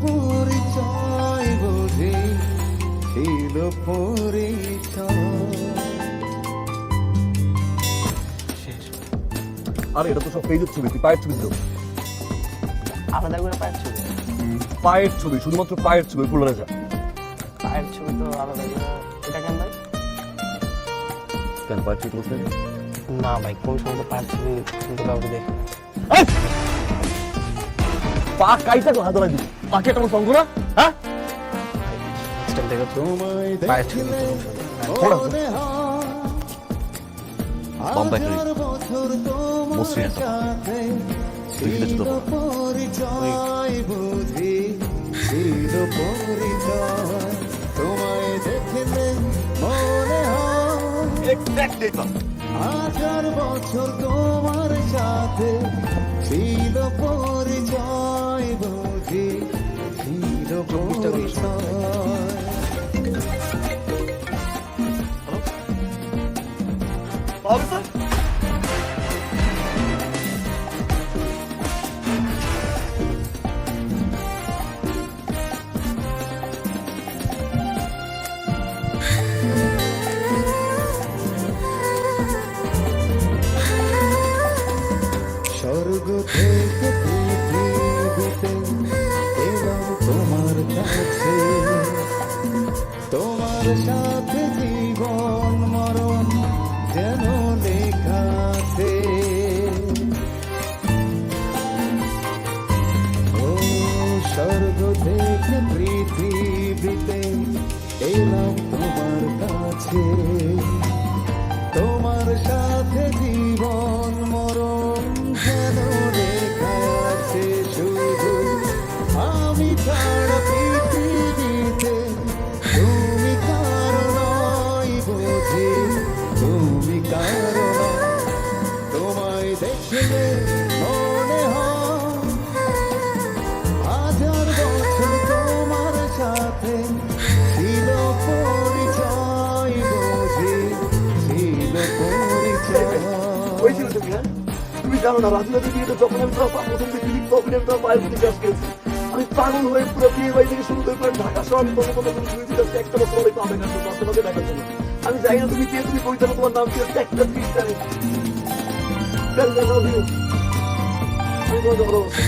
পরিচয় বুঝি ছিল পরিচয়। আরে এটা তো সব পেজের ছবি, তুই পায়ের ছবি দিল। আলাদা করে পায়ের ছবি? পায়ের ছবি, শুধুমাত্র পায়ের ছবি, ফুলরে যা। পায়ের ছবি তো আলাদা করে, এটা কেন ভাই? কেন পায়ের ছবি তুলছে? না ভাই, কোন সময় তো পায়ের ছবি কিন্তু কাউকে দেখি না। পা কাইটা তো হাত দিবি, পাকে কেমন সঙ্গ না? হ্যাঁ স্টেপ দেখো তো, তোমায় পায়ের ছবি দেখলে পড়া। মনে হয় বাম্পাই করি। হাজার বছর তোমার মসৃণ একটা। সাথে বুঝলে ছিল তো। পরিচয় বুঝি ছিল পরিচয়। তোমায় দেখলে মনে হয় এক্স্যাক্টলি তো। হাজার বছর তোমার সাথে ছিল পরিচয় বুঝি ছিল পরিচয়। অফিসার স্বর্গ থেকে পৃথিবীতে এলাম তোমার কাছে, তোমার সাথে জীবন মরণ যেন লেখা আছে। ও স্বর্গ থেকে পৃথিবীতে এলাম তোমার কাছে, তোমার সাথে জীবন মরণ যেন লেখা আছে। শুধু আমি ছাড়া পৃথিবীতে তুমি কারো নয় বুঝি, তুমি কারো নয়। তোমায় দেখলে মনে হয় হাজার বছর তোমার সাথে ছিল পরিচয় বুঝি ছিল পরিচয়। হয়েছিল তুমি, হ্যাঁ? তুমি জানো না রাজু রাজু বিয়েতে যখন আমি তোমার প্রথম দেখি তখন আমি তোমার পায়ের প্রতি কাজ করেছি। আমি পাগল হয়ে পুরো বিয়ে বাড়ি থেকে শুরু করে পুরো ঢাকা শহর আমি তোমার কথা শুনেছি যাচ্ছে একটা বছর হয়তো হবে না তোমাকে দেখার জন্য। আমি জানি না তুমি কে, তুমি কবিতা তোমার নাম কি হচ্ছে একটা জিনিস জানি। আমি তোমাকে ভালোবাসি।